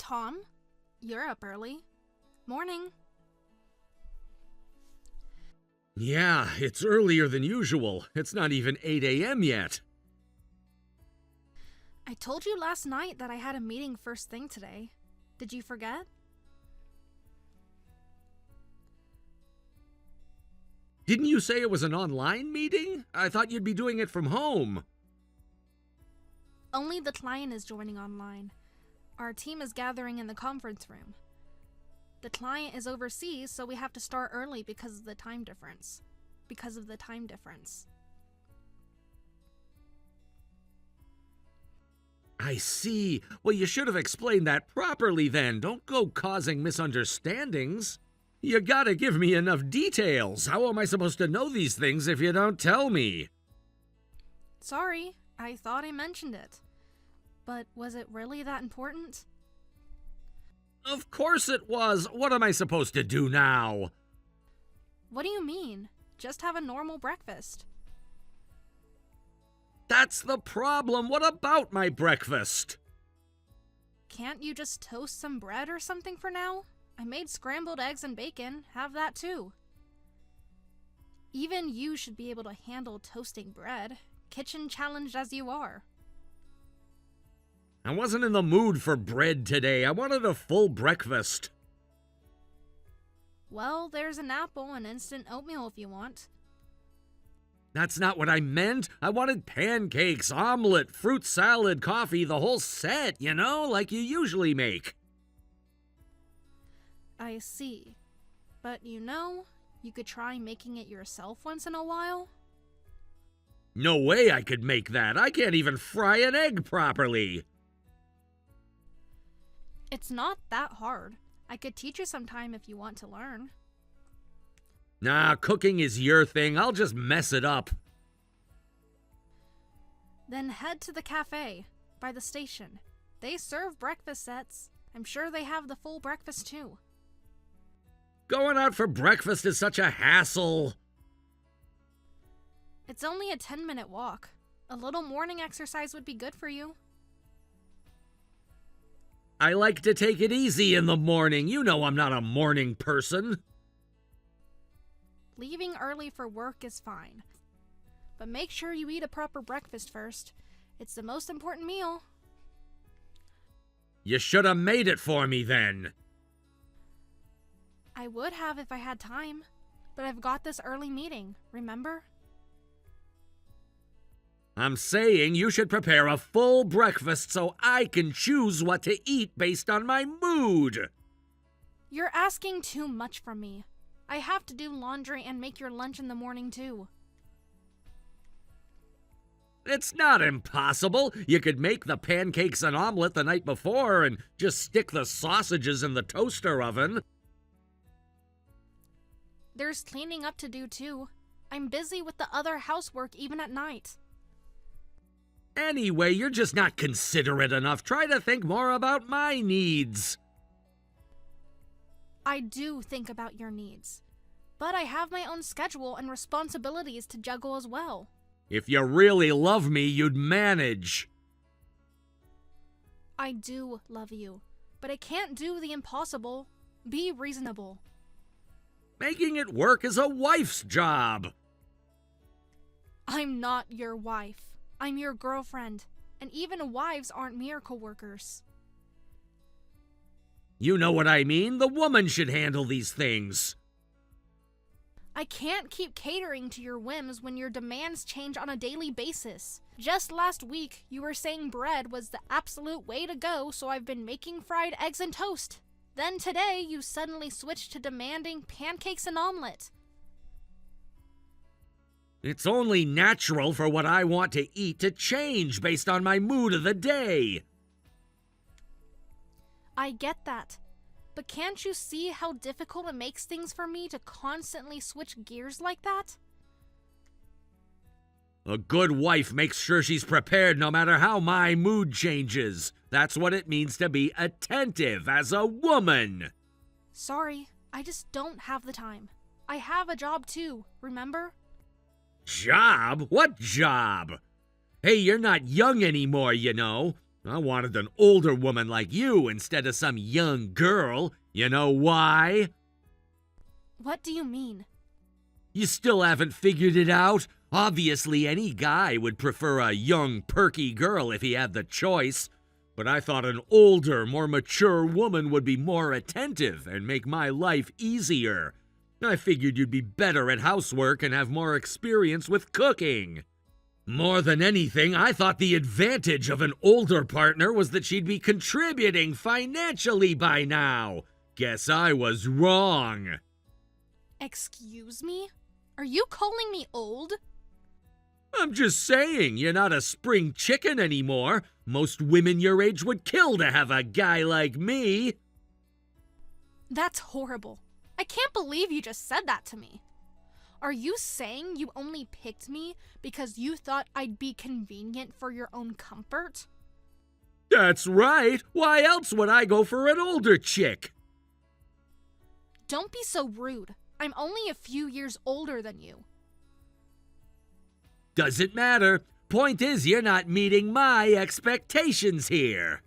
Tom, you're up early. Morning. Yeah, it's earlier than usual. It's not even 8 a.m. yet. I told you last night that I had a meeting first thing today. Did you forget? Didn't you say it was an online meeting? I thought you'd be doing it from home. Only the client is joining online. Our team is gathering in the conference room. The client is overseas, so we have to start early because of the time difference. I see. Well, you should have explained that properly then. Don't go causing misunderstandings. You gotta give me enough details. How am I supposed to know these things if you don't tell me? Sorry, I thought I mentioned it. But was it really that important? Of course it was. What am I supposed to do now? What do you mean? Just have a normal breakfast. That's the problem. What about my breakfast? Can't you just toast some bread or something for now? I made scrambled eggs and bacon. Have that too. Even you should be able to handle toasting bread, kitchen challenged as you are. I wasn't in the mood for bread today. I wanted a full breakfast. Well, there's an apple and instant oatmeal if you want. That's not what I meant. I wanted pancakes, omelet, fruit salad, coffee, the whole set, like you usually make. I see. But you could try making it yourself once in a while. No way I could make that. I can't even fry an egg properly. It's not that hard. I could teach you sometime if you want to learn. Nah, cooking is your thing. I'll just mess it up. Then head to the cafe by the station. They serve breakfast sets. I'm sure they have the full breakfast too. Going out for breakfast is such a hassle. It's only a 10-minute walk. A little morning exercise would be good for you. I like to take it easy in the morning. You know I'm not a morning person. Leaving early for work is fine. But make sure you eat a proper breakfast first. It's the most important meal. You should have made it for me then. I would have if I had time. But I've got this early meeting, remember? I'm saying you should prepare a full breakfast so I can choose what to eat based on my mood. You're asking too much from me. I have to do laundry and make your lunch in the morning too. It's not impossible. You could make the pancakes and omelet the night before and just stick the sausages in the toaster oven. There's cleaning up to do too. I'm busy with the other housework even at night. Anyway, you're just not considerate enough. Try to think more about my needs. I do think about your needs. But I have my own schedule and responsibilities to juggle as well. If you really love me, you'd manage. I do love you, but I can't do the impossible. Be reasonable. Making it work is a wife's job. I'm not your wife. I'm your girlfriend, and even wives aren't mere coworkers. You know what I mean? The woman should handle these things. I can't keep catering to your whims when your demands change on a daily basis. Just last week, you were saying bread was the absolute way to go, so I've been making fried eggs and toast. Then today, you suddenly switched to demanding pancakes and omelet. It's only natural for what I want to eat to change based on my mood of the day. I get that. But can't you see how difficult it makes things for me to constantly switch gears like that? A good wife makes sure she's prepared no matter how my mood changes. That's what it means to be attentive as a woman. Sorry, I just don't have the time. I have a job too, remember? Job? What job? Hey, you're not young anymore, you know. I wanted an older woman like you instead of some young girl. You know why? What do you mean? You still haven't figured it out? Obviously, any guy would prefer a young, perky girl if he had the choice. But I thought an older, more mature woman would be more attentive and make my life easier. I figured you'd be better at housework and have more experience with cooking. More than anything, I thought the advantage of an older partner was that she'd be contributing financially by now. Guess I was wrong. Excuse me? Are you calling me old? I'm just saying, you're not a spring chicken anymore. Most women your age would kill to have a guy like me. That's horrible. I can't believe you just said that to me. Are you saying you only picked me because you thought I'd be convenient for your own comfort? That's right. Why else would I go for an older chick? Don't be so rude. I'm only a few years older than you. Doesn't matter. Point is, you're not meeting my expectations here.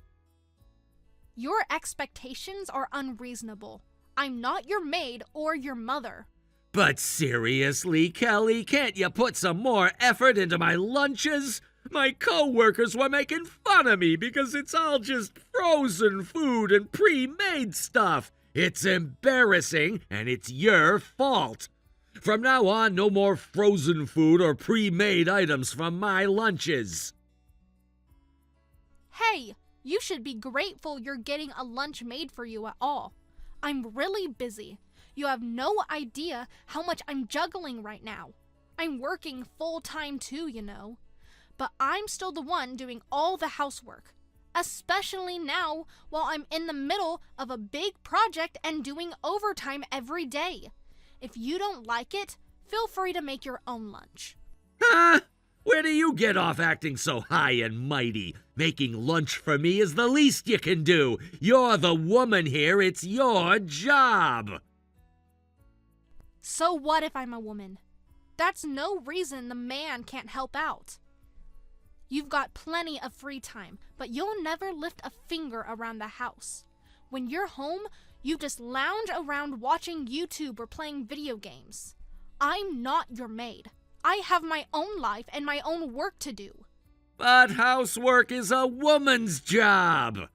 Your expectations are unreasonable. I'm not your maid or your mother. But seriously, Kelly, can't you put some more effort into my lunches? My co-workers were making fun of me because it's all just frozen food and pre-made stuff. It's embarrassing, and it's your fault. From now on, no more frozen food or pre-made items from my lunches. Hey, you should be grateful you're getting a lunch made for you at all. I'm really busy. You have no idea how much I'm juggling right now. I'm working full-time too, you know. But I'm still the one doing all the housework. Especially now, while I'm in the middle of a big project and doing overtime every day. If you don't like it, feel free to make your own lunch. Huh? Where do you get off acting so high and mighty? Making lunch for me is the least you can do. You're the woman here. It's your job. So what if I'm a woman? That's no reason the man can't help out. You've got plenty of free time, but you'll never lift a finger around the house. When you're home, you just lounge around watching YouTube or playing video games. I'm not your maid. I have my own life and my own work to do. But housework is a woman's job.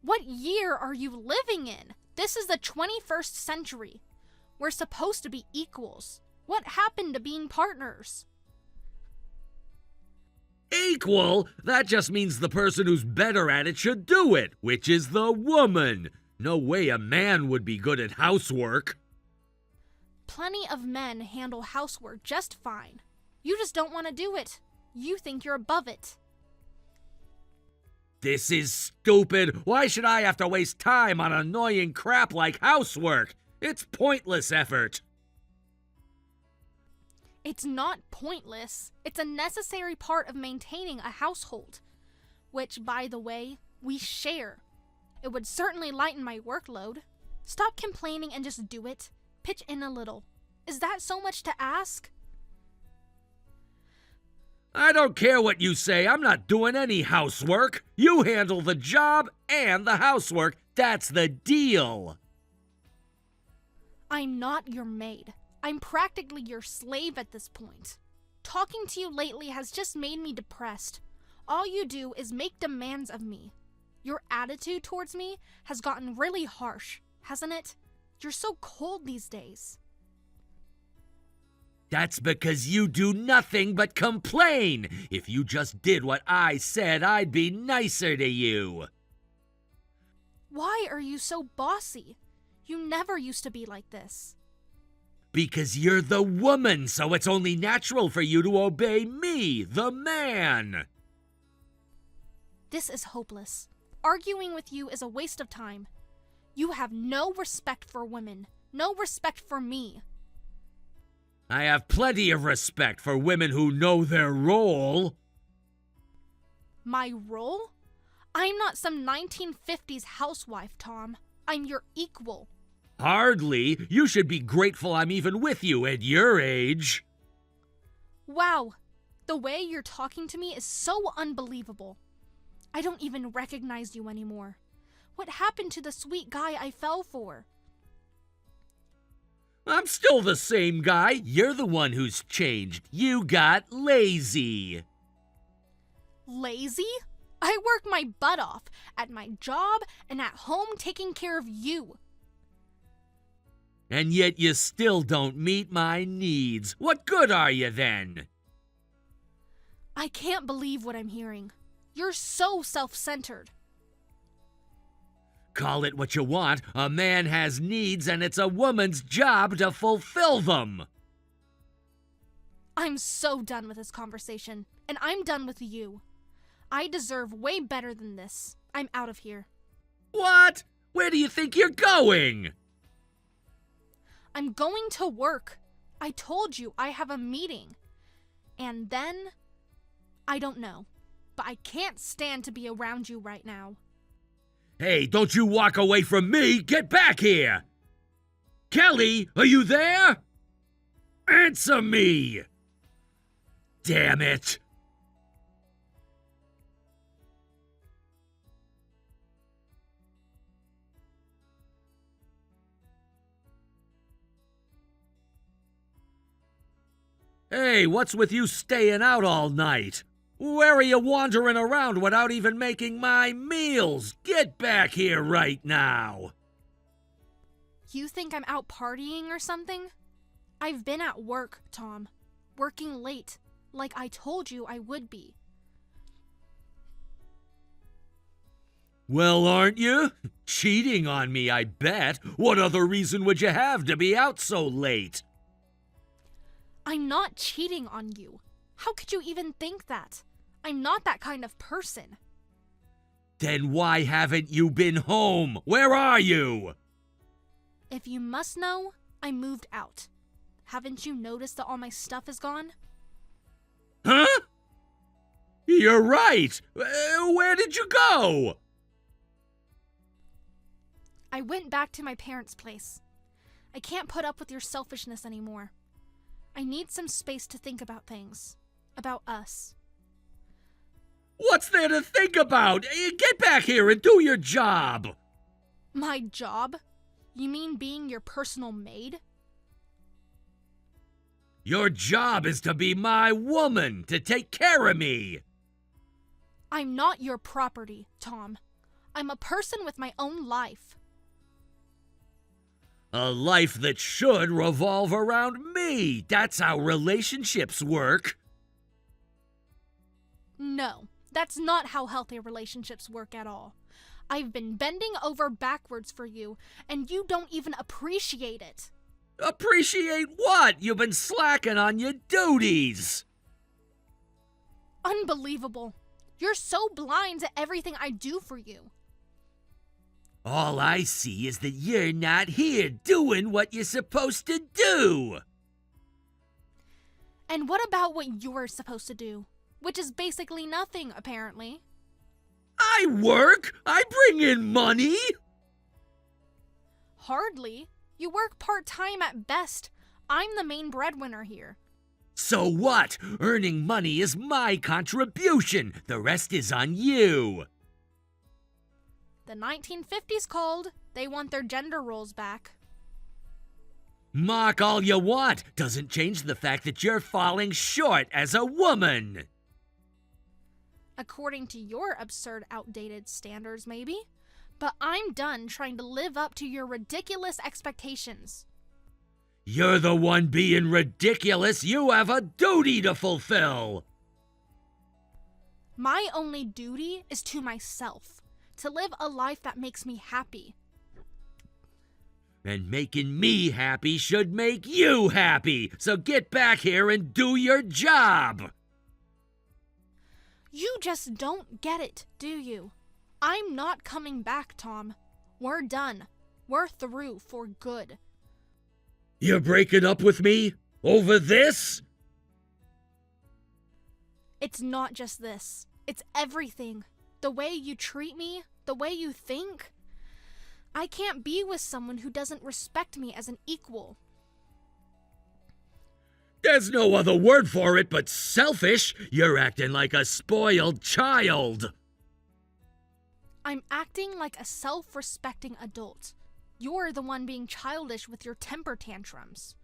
What year are you living in? This is the 21st century. We're supposed to be equals. What happened to being partners? Equal? That just means the person who's better at it should do it, which is the woman. No way a man would be good at housework. Plenty of men handle housework just fine. You just don't want to do it. You think you're above it. This is stupid. Why should I have to waste time on annoying crap like housework? It's pointless effort. It's not pointless. It's a necessary part of maintaining a household, which, by the way, we share. It would certainly lighten my workload. Stop complaining and just do it. Pitch in a little. Is that so much to ask? I don't care what you say. I'm not doing any housework. You handle the job and the housework. That's the deal. I'm not your maid. I'm practically your slave at this point. Talking to you lately has just made me depressed. All you do is make demands of me. Your attitude towards me has gotten really harsh, hasn't it? You're so cold these days. That's because you do nothing but complain. If you just did what I said, I'd be nicer to you. Why are you so bossy? You never used to be like this. Because you're the woman, so it's only natural for you to obey me, the man. This is hopeless. Arguing with you is a waste of time. You have no respect for women, no respect for me. I have plenty of respect for women who know their role. My role? I'm not some 1950s housewife, Tom. I'm your equal. Hardly. You should be grateful I'm even with you at your age. Wow, the way you're talking to me is so unbelievable. I don't even recognize you anymore. What happened to the sweet guy I fell for? I'm still the same guy. You're the one who's changed. You got lazy. Lazy? I work my butt off at my job and at home taking care of you. And yet you still don't meet my needs. What good are you then? I can't believe what I'm hearing. You're so self-centered. Call it what you want. A man has needs and it's a woman's job to fulfill them. I'm so done with this conversation, and I'm done with you. I deserve way better than this. I'm out of here. What? Where do you think you're going? I'm going to work. I told you I have a meeting. And then, I don't know. But I can't stand to be around you right now. Hey, don't you walk away from me! Get back here! Kelly, are you there? Answer me! Damn it! Hey, what's with you staying out all night? Where are you wandering around without even making my meals? Get back here right now! You think I'm out partying or something? I've been at work, Tom. Working late, like I told you I would be. Well, aren't you? Cheating on me, I bet. What other reason would you have to be out so late? I'm not cheating on you. How could you even think that? I'm not that kind of person. Then why haven't you been home? Where are you? If you must know, I moved out. Haven't you noticed that all my stuff is gone? Huh? You're right. Where did you go? I went back to my parents' place. I can't put up with your selfishness anymore. I need some space to think about things. About us. What's there to think about? Get back here and do your job. My job? You mean being your personal maid? Your job is to be my woman, to take care of me. I'm not your property, Tom. I'm a person with my own life. A life that should revolve around me. That's how relationships work. No, that's not how healthy relationships work at all. I've been bending over backwards for you, and you don't even appreciate it. Appreciate what? You've been slacking on your duties. Unbelievable. You're so blind to everything I do for you. All I see is that you're not here doing what you're supposed to do. And what about what you're supposed to do? Which is basically nothing, apparently. I work. I bring in money. Hardly. You work part-time at best. I'm the main breadwinner here. So what? Earning money is my contribution. The rest is on you. The 1950s called. They want their gender roles back. Mock all you want. Doesn't change the fact that you're falling short as a woman. According to your absurd, outdated standards, maybe. But I'm done trying to live up to your ridiculous expectations. You're the one being ridiculous. You have a duty to fulfill. My only duty is to myself. To live a life that makes me happy. And making me happy should make you happy. So get back here and do your job. You just don't get it, do you? I'm not coming back, Tom. We're done. We're through for good. You're breaking up with me? Over this? It's not just this. It's everything. The way you treat me, the way you think. I can't be with someone who doesn't respect me as an equal. There's no other word for it but selfish. You're acting like a spoiled child. I'm acting like a self-respecting adult. You're the one being childish with your temper tantrums.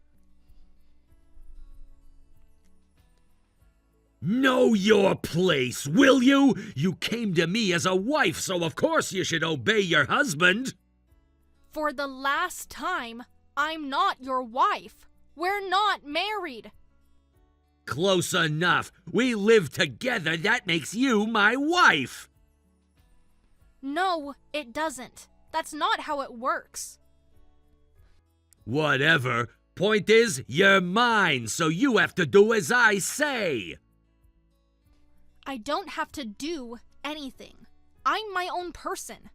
Know your place, will you? You came to me as a wife, so of course you should obey your husband. For the last time, I'm not your wife. We're not married. Close enough. We live together. That makes you my wife. No, it doesn't. That's not how it works. Whatever. Point is, you're mine, so you have to do as I say. I don't have to do anything. I'm my own person.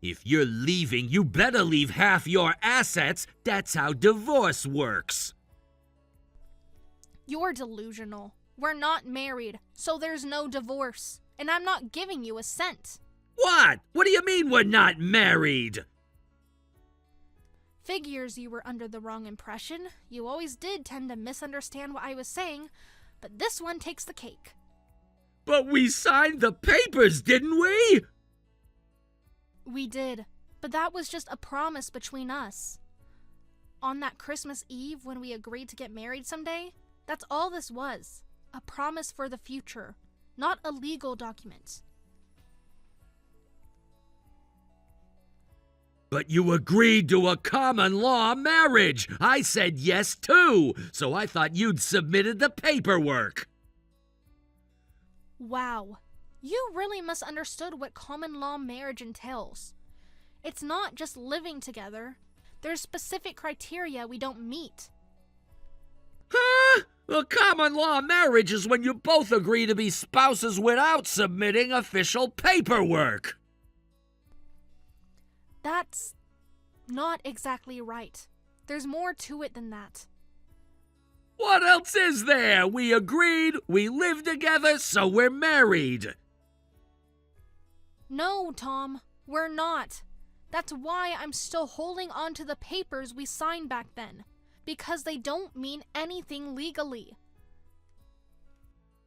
If you're leaving, you better leave half your assets. That's how divorce works. You're delusional. We're not married, so there's no divorce. And I'm not giving you a cent. What? What do you mean we're not married? Figures you were under the wrong impression. You always did tend to misunderstand what I was saying, but this one takes the cake. But we signed the papers, didn't we? We did, but that was just a promise between us. On that Christmas Eve when we agreed to get married someday, that's all this was. A promise for the future, not a legal document. But you agreed to a common law marriage. I said yes too, so I thought you'd submitted the paperwork. Wow, you really misunderstood what common law marriage entails. It's not just living together. There's specific criteria we don't meet. Huh? A common law marriage is when you both agree to be spouses without submitting official paperwork. That's not exactly right. There's more to it than that. What else is there? We agreed, we live together, so we're married. No, Tom, we're not. That's why I'm still holding on to the papers we signed back then. Because they don't mean anything legally.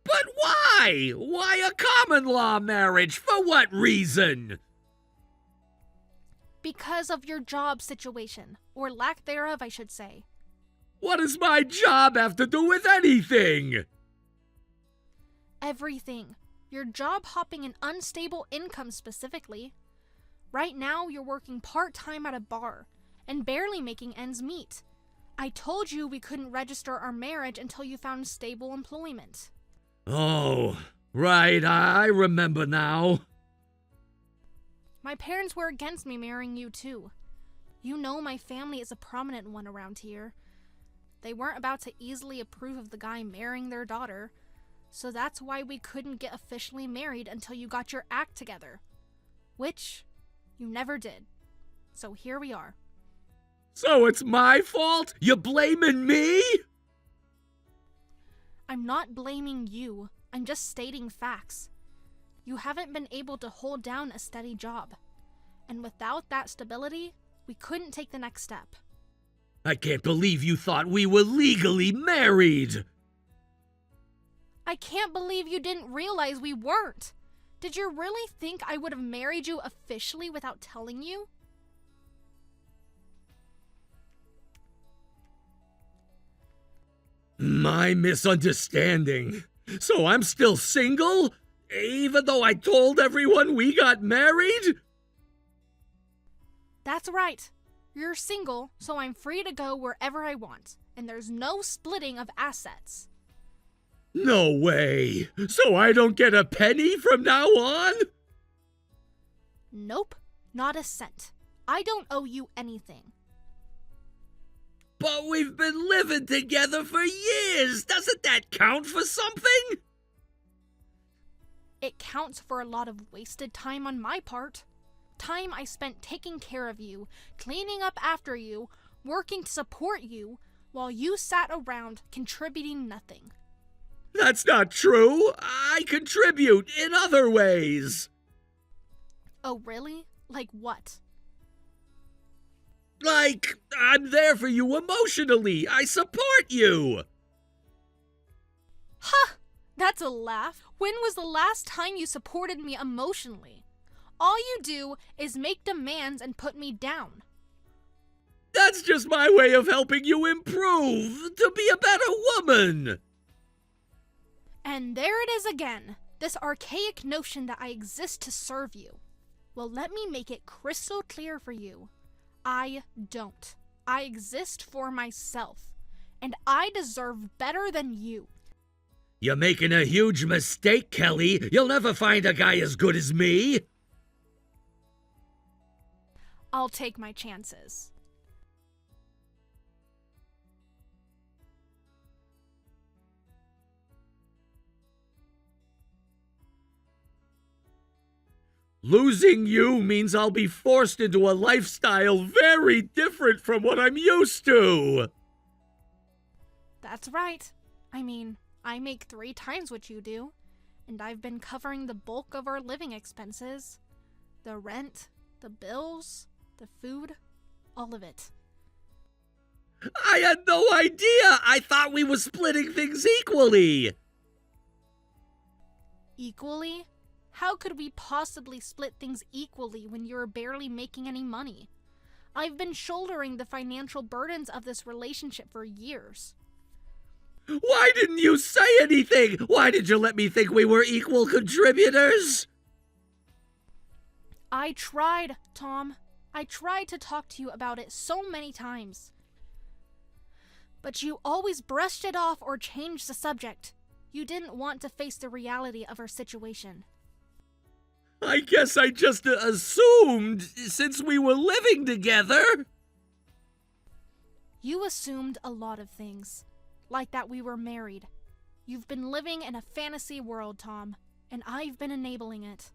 But why? Why a common law marriage? For what reason? Because of your job situation, or lack thereof, I should say. What does my job have to do with anything? Everything. Your job hopping and unstable income specifically. Right now, you're working part-time at a bar, and barely making ends meet. I told you we couldn't register our marriage until you found stable employment. Oh, right, I remember now. My parents were against me marrying you too. You know my family is a prominent one around here. They weren't about to easily approve of the guy marrying their daughter, so that's why we couldn't get officially married until you got your act together. Which you never did. So here we are. So it's my fault? You're blaming me? I'm not blaming you. I'm just stating facts. You haven't been able to hold down a steady job. And without that stability, we couldn't take the next step. I can't believe you thought we were legally married. I can't believe you didn't realize we weren't. Did you really think I would have married you officially without telling you? My misunderstanding. So I'm still single? Even though I told everyone we got married? That's right. You're single, so I'm free to go wherever I want, and there's no splitting of assets. No way. So I don't get a penny from now on? Nope, not a cent. I don't owe you anything. But we've been living together for years. Doesn't that count for something? It counts for a lot of wasted time on my part. Time I spent taking care of you, cleaning up after you, working to support you, while you sat around contributing nothing. That's not true. I contribute in other ways. Oh, really? Like what? Like, I'm there for you emotionally. I support you. Ha! That's a laugh. When was the last time you supported me emotionally? All you do is make demands and put me down. That's just my way of helping you improve, to be a better woman. And there it is again, this archaic notion that I exist to serve you. Well, let me make it crystal clear for you. I don't. I exist for myself, and I deserve better than you. You're making a huge mistake, Kelly. You'll never find a guy as good as me. I'll take my chances. Losing you means I'll be forced into a lifestyle very different from what I'm used to. That's right. I mean, I make 3 times what you do, and I've been covering the bulk of our living expenses. The rent, the bills, the food, all of it. I had no idea. I thought we were splitting things equally. Equally? How could we possibly split things equally when you're barely making any money? I've been shouldering the financial burdens of this relationship for years. Why didn't you say anything? Why did you let me think we were equal contributors? I tried, Tom. I tried to talk to you about it so many times. But you always brushed it off or changed the subject. You didn't want to face the reality of our situation. I guess I just assumed, since we were living together. You assumed a lot of things, like that we were married. You've been living in a fantasy world, Tom, and I've been enabling it.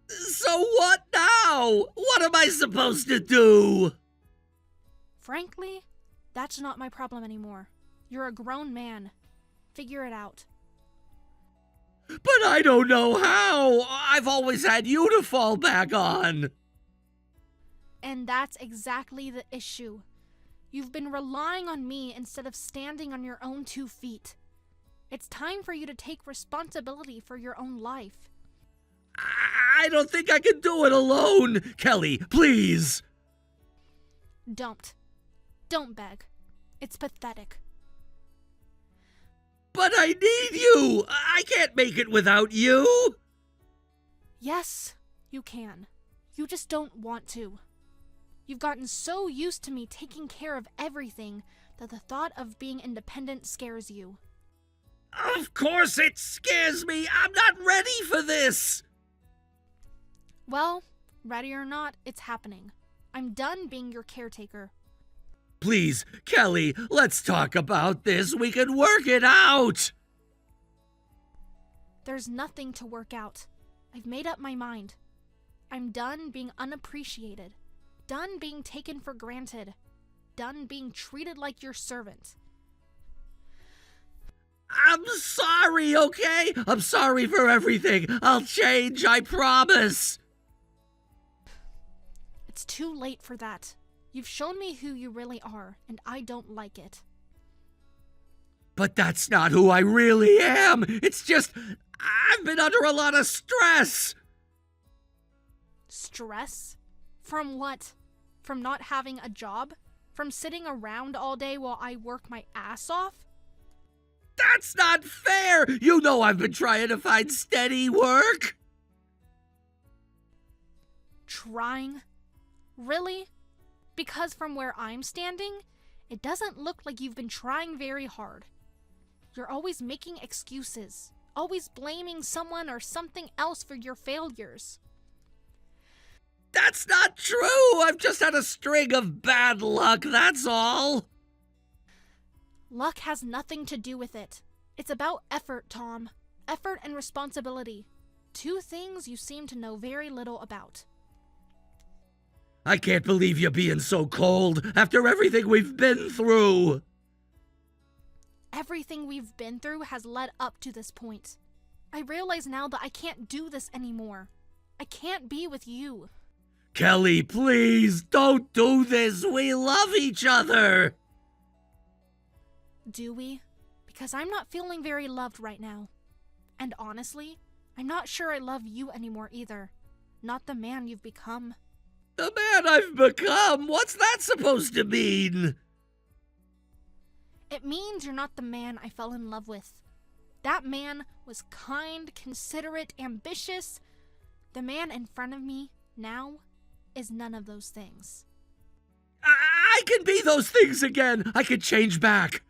So what now? What am I supposed to do? Frankly, that's not my problem anymore. You're a grown man. Figure it out. But I don't know how. I've always had you to fall back on. And that's exactly the issue. You've been relying on me instead of standing on your own 2 feet. It's time for you to take responsibility for your own life. I don't think I can do it alone. Kelly, please. Don't. Don't beg. It's pathetic. But I need you. I can't make it without you. Yes, you can. You just don't want to. You've gotten so used to me taking care of everything that the thought of being independent scares you. Of course it scares me. I'm not ready for this. Well, ready or not, it's happening. I'm done being your caretaker. Please, Kelly, let's talk about this. We can work it out. There's nothing to work out. I've made up my mind. I'm done being unappreciated. Done being taken for granted. Done being treated like your servant. I'm sorry, okay? I'm sorry for everything. I'll change, I promise. It's too late for that. You've shown me who you really are, and I don't like it. But that's not who I really am. It's just, I've been under a lot of stress. Stress? From what? From not having a job? From sitting around all day while I work my ass off? That's not fair. You know I've been trying to find steady work. Trying? Really? Because from where I'm standing, it doesn't look like you've been trying very hard. You're always making excuses, always blaming someone or something else for your failures. That's not true. I've just had a string of bad luck, that's all. Luck has nothing to do with it. It's about effort, Tom. Effort and responsibility. 2 things you seem to know very little about. I can't believe you're being so cold after everything we've been through. Everything we've been through has led up to this point. I realize now that I can't do this anymore. I can't be with you. Kelly, please, don't do this. We love each other. Do we? Because I'm not feeling very loved right now. And honestly, I'm not sure I love you anymore either. not the man you've become. The man I've become? What's that supposed to mean? It means you're not the man I fell in love with. That man was kind, considerate, ambitious. The man in front of me now is none of those things. I can be those things again. I could change back.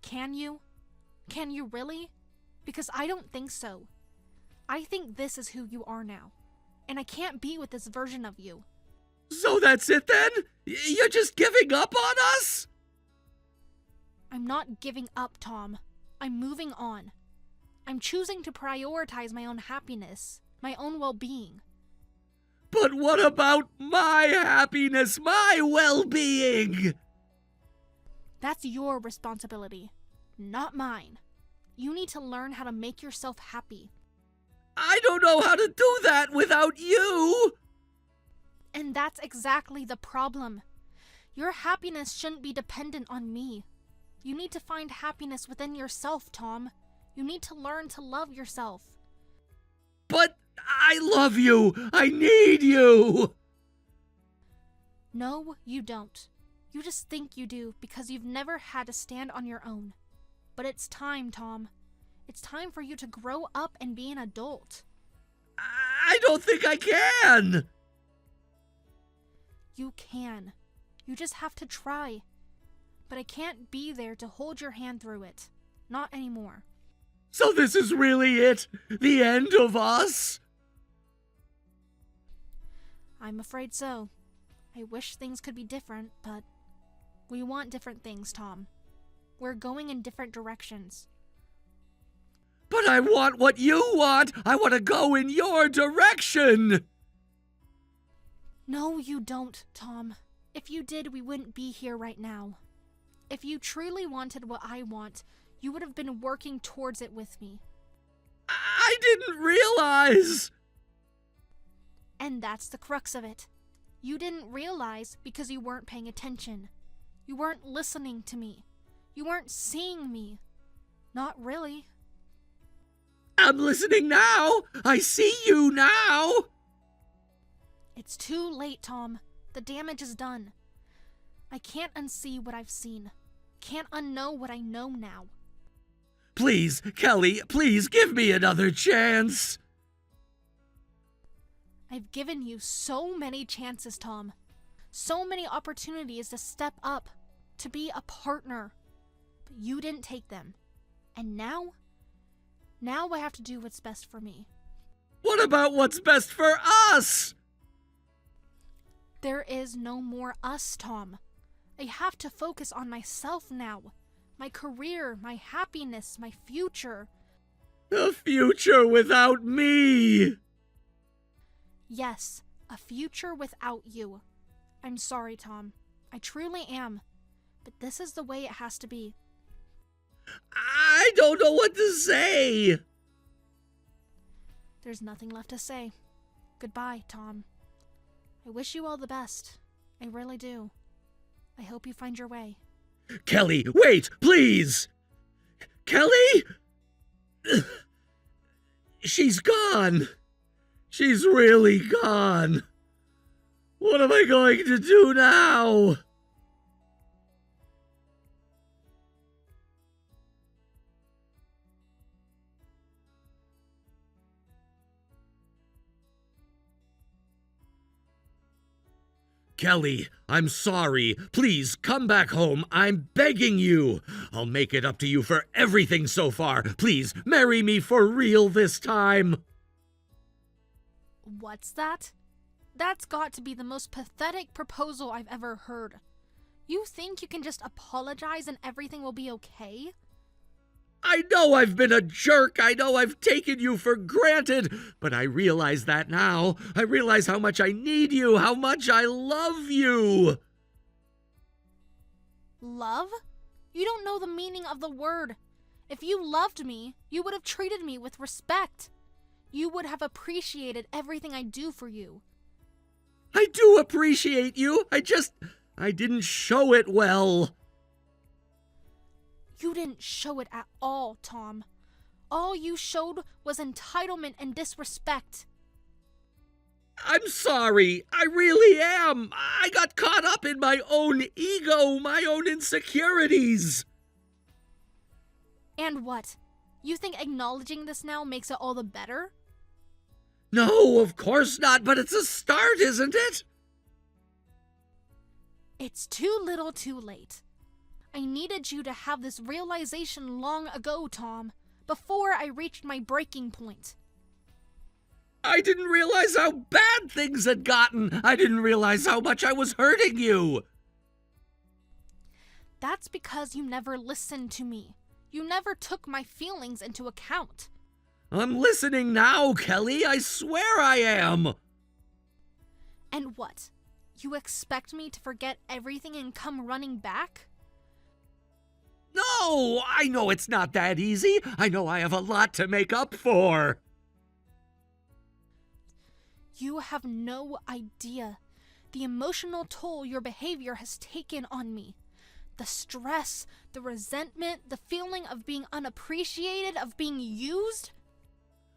Can you? Can you really? Because I don't think so. I think this is who you are now. And I can't be with this version of you. So that's it then? You're just giving up on us? I'm not giving up, Tom. I'm moving on. I'm choosing to prioritize my own happiness, my own well-being. But what about my happiness, my well-being? That's your responsibility, not mine. You need to learn how to make yourself happy. I don't know how to do that without you. And that's exactly the problem. Your happiness shouldn't be dependent on me. You need to find happiness within yourself, Tom. You need to learn to love yourself. But I love you. I need you. No, you don't. You just think you do because you've never had to stand on your own. But it's time, Tom. It's time for you to grow up and be an adult. I don't think I can. You can. You just have to try. But I can't be there to hold your hand through it. Not anymore. So this is really it? The end of us? I'm afraid so. I wish things could be different, but we want different things, Tom. We're going in different directions. But I want what you want. I want to go in your direction. No, you don't, Tom. If you did, we wouldn't be here right now. If you truly wanted what I want, you would have been working towards it with me. I didn't realize. And that's the crux of it. You didn't realize because you weren't paying attention. You weren't listening to me. You weren't seeing me. Not really. I'm listening now. I see you now. It's too late, Tom. The damage is done. I can't unsee what I've seen. Can't unknow what I know now. Please, Kelly, please give me another chance. I've given you so many chances, Tom. So many opportunities to step up, to be a partner. But you didn't take them. And now I have to do what's best for me. What about what's best for us? There is no more us, Tom. I have to focus on myself now. My career, my happiness, my future. A future without me. Yes, a future without you. I'm sorry, Tom. I truly am. But this is the way it has to be. I don't know what to say. There's nothing left to say. Goodbye, Tom. I wish you all the best. I really do. I hope you find your way. Kelly, wait, please. Kelly? She's gone. She's really gone. What am I going to do now? Kelly, I'm sorry. Please come back home. I'm begging you. I'll make it up to you for everything so far. Please, marry me for real this time. What's that? That's got to be the most pathetic proposal I've ever heard. You think you can just apologize and everything will be okay? I know I've been a jerk. I know I've taken you for granted. But I realize that now. I realize how much I need you, how much I love you. Love? You don't know the meaning of the word. If you loved me, you would have treated me with respect. You would have appreciated everything I do for you. I do appreciate you. I didn't show it well. You didn't show it at all, Tom. All you showed was entitlement and disrespect. I'm sorry. I really am. I got caught up in my own ego, my own insecurities. And what? You think acknowledging this now makes it all the better? No, of course not, but it's a start, isn't it? It's too little too late. I needed you to have this realization long ago, Tom, before I reached my breaking point. I didn't realize how bad things had gotten. I didn't realize how much I was hurting you. That's because you never listened to me. You never took my feelings into account. I'm listening now, Kelly. I swear I am. And what? You expect me to forget everything and come running back? No, I know it's not that easy. I know I have a lot to make up for. You have no idea the emotional toll your behavior has taken on me. The stress, the resentment, the feeling of being unappreciated, of being used.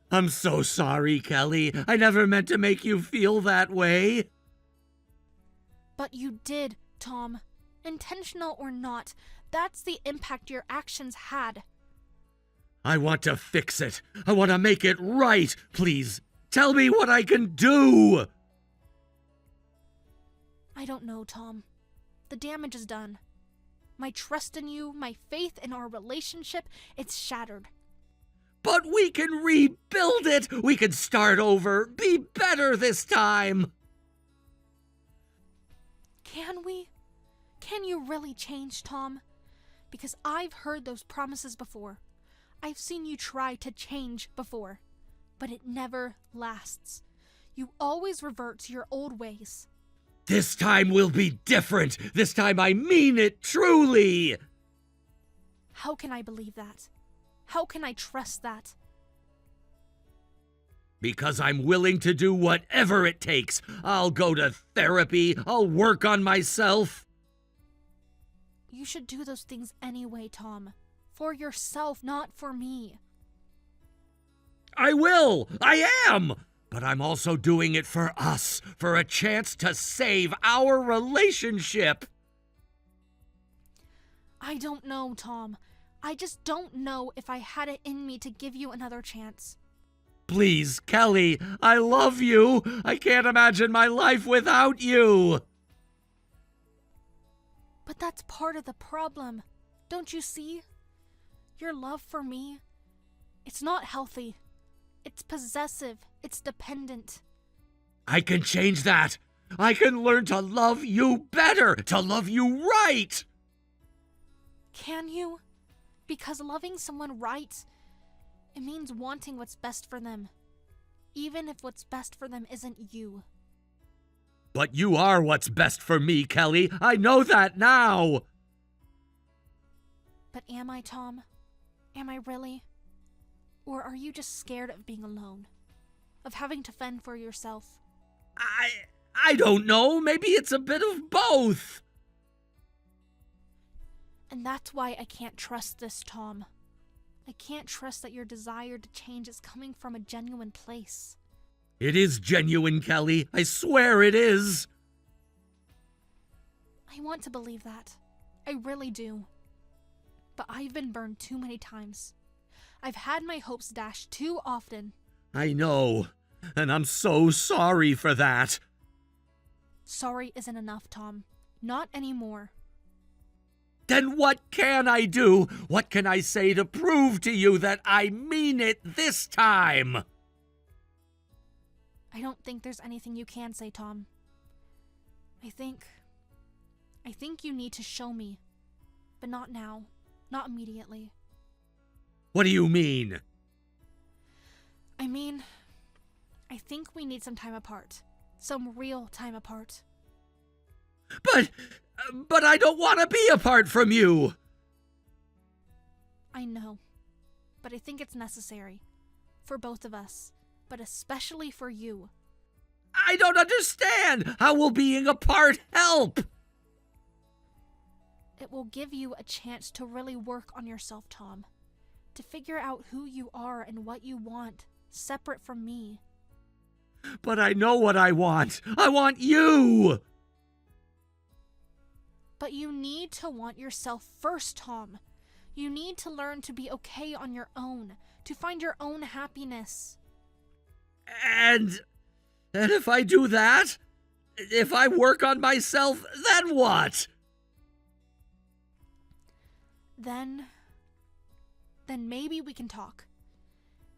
I'm so sorry, Kelly. I never meant to make you feel that way. But you did, Tom. Intentional or not, that's the impact your actions had. I want to fix it. I want to make it right. Please, tell me what I can do. I don't know, Tom. The damage is done. My trust in you, my faith in our relationship, it's shattered. But we can rebuild it. We can start over. Be better this time. Can we? Can you really change, Tom? Because I've heard those promises before. I've seen you try to change before. But it never lasts. You always revert to your old ways. This time will be different. This time I mean it truly. How can I believe that? How can I trust that? Because I'm willing to do whatever it takes. I'll go to therapy. I'll work on myself. You should do those things anyway, Tom. For yourself, not for me. I will. I am. But I'm also doing it for us, for a chance to save our relationship. I don't know, Tom. I just don't know if I had it in me to give you another chance. Please, Kelly, I love you. I can't imagine my life without you. But that's part of the problem. Don't you see? Your love for me, it's not healthy. It's possessive. It's dependent. I can change that. I can learn to love you better, to love you right. Can you? Because loving someone right, it means wanting what's best for them, even if what's best for them isn't you. But you are what's best for me, Kelly. I know that now. But am I, Tom? Am I really? Or are you just scared of being alone? Of having to fend for yourself? I don't know. Maybe it's a bit of both. And that's why I can't trust this, Tom. I can't trust that your desire to change is coming from a genuine place. It is genuine, Kelly. I swear it is. I want to believe that. I really do. But I've been burned too many times. I've had my hopes dashed too often. I know. And I'm so sorry for that. Sorry isn't enough, Tom. Not anymore. Then what can I do? What can I say to prove to you that I mean it this time? I don't think there's anything you can say, Tom. I think you need to show me. But not now. Not immediately. What do you mean? I think we need some time apart. Some real time apart. But I don't want to be apart from you. I know. But I think it's necessary. For both of us. But especially for you. I don't understand. How will being apart help? It will give you a chance to really work on yourself, Tom. to figure out who you are and what you want, separate from me. But I know what I want. I want you! But you need to want yourself first, Tom. You need to learn to be okay on your own, to find your own happiness. And if I do that? If I work on myself, then what? Then maybe we can talk.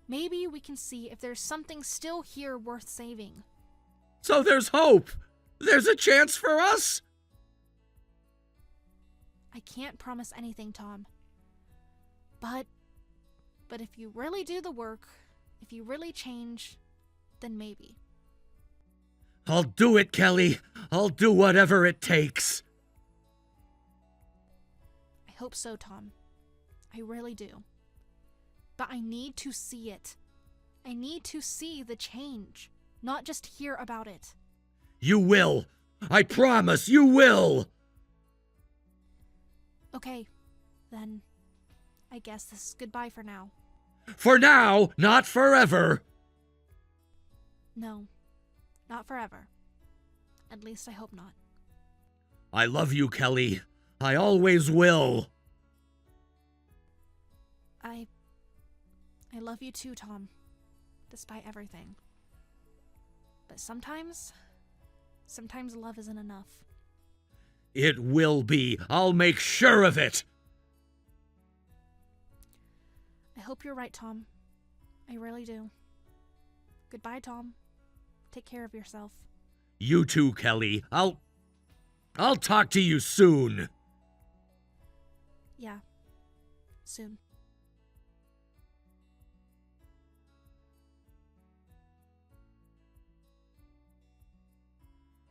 Maybe we can see if there's something still here worth saving. So there's hope. There's a chance for us? I can't promise anything, Tom. But if you really do the work, if you really change, then maybe. I'll do it, Kelly. I'll do whatever it takes. I hope so, Tom. I really do. But I need to see it. I need to see the change, not just hear about it. You will. I promise you will. Okay, then I guess this is goodbye for now. For now, not forever. No, not forever. At least I hope not. I love you, Kelly. I always will. I love you too, Tom, despite everything. But sometimes love isn't enough. It will be. I'll make sure of it. I hope you're right, Tom. I really do. Goodbye, Tom. Take care of yourself. You too, Kelly. I'll talk to you soon. Yeah, soon.